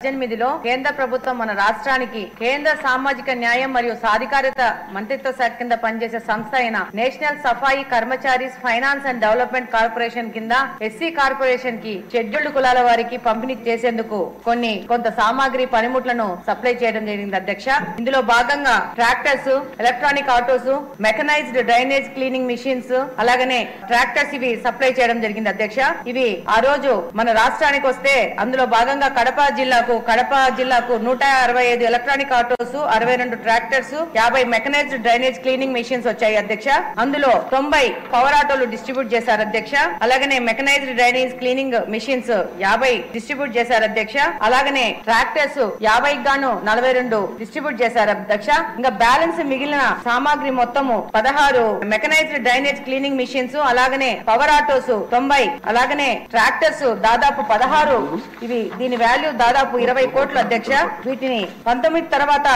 2018లో కేంద్ర ప్రభుత్వం మన రాష్ట్రానికి కేంద్ర సామాజిక న్యాయం మరియు సాధికారత మంత్రిత్వ శాఖ కింద పనిచేసే సంస్థ అయిన national Safai Karamcharis finance and development corporation కింద ఎస్సీ కార్పొరేషన్ కి షెడ్యూల్డ్ కులాల వారికి పంపిణీ చేసేందుకు కొంత సామాగ్రి పనిముట్లను సప్లై చేయడం జరిగింది అధ్యక్ష. ఇందులో భాగంగా tractors, electronic autos, mechanised drainage cleaning machines, అలాగనే ట్రాక్టర్స్ ఇవి సప్లై చేయడం జరిగింది అధ్యక్ష. ఇవి ఆ రోజు మన రాష్ట్రానికి వస్తే అందులో భాగంగా కడప జిల్లాకు 165 electronic autos, 62 tractors, 50 mechanised drainage cleaning machines వచ్చాయి అధ్యక్ష. అందులో 90 పవర్ ఆటోలు డిస్ట్రిబ్యూట్ చేశారు అధ్యక్ష. అలాగనే mechanised drainage cleaning machines 50 distribute చేశారు అధ్యక్ష. అలాగనే ట్రాక్టర్స్ 50 గాను 42 డిస్ట్రిబ్యూట్ చేశారు అధ్యక్ష. ఇంకా బ్యాలెన్స్ మిగిలిన సామాగ్రి మొత్తము 16 మెకనైజ్డ్ డ్రైనేజ్ క్లీనింగ్ మిషన్స్, అలాగనే పవర్ ఆటోస్ 90, అలాగనే ట్రాక్టర్స్ దాదాపు 16. దీని వాల్యూ దాదాపు 20 కోట్లు అధ్యక్ష. వీటిని 19 తర్వాత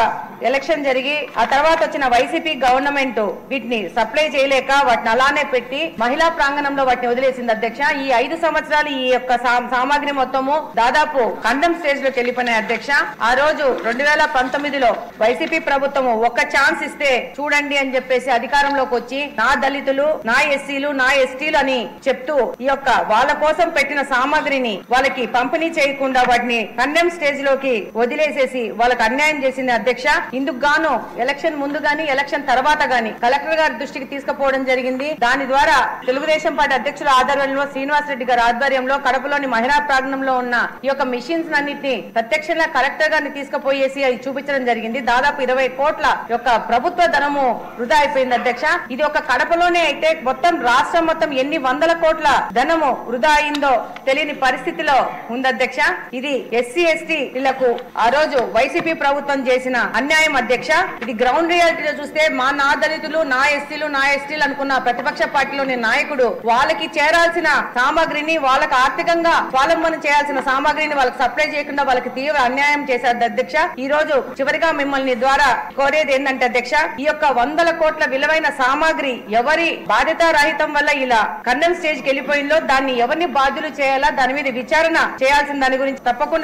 ఎలక్షన్ జరిగి ఆ తర్వాత వచ్చిన వైసీపీ గవర్నమెంట్ వీటిని సప్లై చేయలేక వాటిని అలానే పెట్టి మహిళా ప్రాంగణంలో వాటిని వదిలేసింది అధ్యక్ష. ఈ 5 సంవత్సరాలు ఈ యొక్క సామాగ్రి మొత్తము దాదాపు కండెమ్ స్టేజ్ లోకి వెళ్ళిపోయినాయి అధ్యక్ష. ఆ రోజు 2019లో వైసీపీ ప్రభుత్వము ఒక్క ఛాన్స్ ఇస్తే చూడండి అని చెప్పేసి అధికారంలోకి వచ్చి నా దళితులు, నా ఎస్సీలు, నా ఎస్టీలు అని చెప్తూ ఈ యొక్క వాళ్ళ కోసం పెట్టిన సామాగ్రిని వాళ్ళకి పంపిణీ చేయకుండా వాటిని కండెమ్ స్టేజ్ లోకి వదిలేసేసి వాళ్ళకి అన్యాయం చేసింది అధ్యక్ష. ఇందుకు గాను ఎలక్షన్ ముందు గాని ఎలక్షన్ తర్వాత గాని కలెక్టర్ గారి దృష్టికి తీసుకుపోవడం జరిగింది. దాని ద్వారా తెలుగుదేశం పార్టీ అధ్యక్షుల ఆధ్వర్యంలో శ్రీనివాస్ రెడ్డి గారి ఆధ్వర్యంలో కడపలోని మహిళా ప్రాంగణంలో ఉన్న ఈ యొక్క మిషన్స్ అన్నింటినీ ప్రత్యక్షంగా కలెక్టర్ గారిని తీసుకుపోయేసి అది చూపించడం జరిగింది. దాదాపు 20 కోట్ల యొక్క ప్రభుత్వ ధనము వృధా అయిపోయింది అధ్యక్ష. ఇది ఒక కడపలోనే అయితే మొత్తం రాష్ట్రం మొత్తం ఎన్ని వందల కోట్ల ధనము వృధా అయిందో తెలియని పరిస్థితిలో ఉంది అధ్యక్ష. ఇది ఎస్సీ ఎస్టీలకు ఆ రోజు వైసీపీ ప్రభుత్వం చేసిన అన్యాయం అధ్యక్ష. ఇది గ్రౌండ్ రియాలిటీలో చూస్తే నా దళితులు, నా ఎస్సీలు, నా ఎస్టీలు అనుకున్న ప్రతిపక్ష పార్టీలోని నాయకుడు వాళ్ళకి చేరాల్సిన సామాగ్రిని, వాళ్ళకి ఆర్థికంగా స్వావలంబన చేయాల్సిన సామాగ్రిని వాళ్ళకి సప్లై చేయకుండా వాళ్ళకి తీవ్ర అన్యాయం చేశారు అధ్యక్ష. ఈ రోజు చివరిగా మిమ్మల్ని ద్వారా కోరేది ఏంటంటే అధ్యక్ష, ఈ యొక్క 100 కోట్ల విలువైన సామాగ్రి ఎవరి బాధ్యతారహితం వల్ల ఇలా కండెమ్ స్టేజ్ కి వెళ్ళిపోయిందో దాన్ని ఎవరిని బాధ్యులు చేయాలా, దాని మీద విచారణ చేయాల్సిన దాని గురించి తప్పకుండా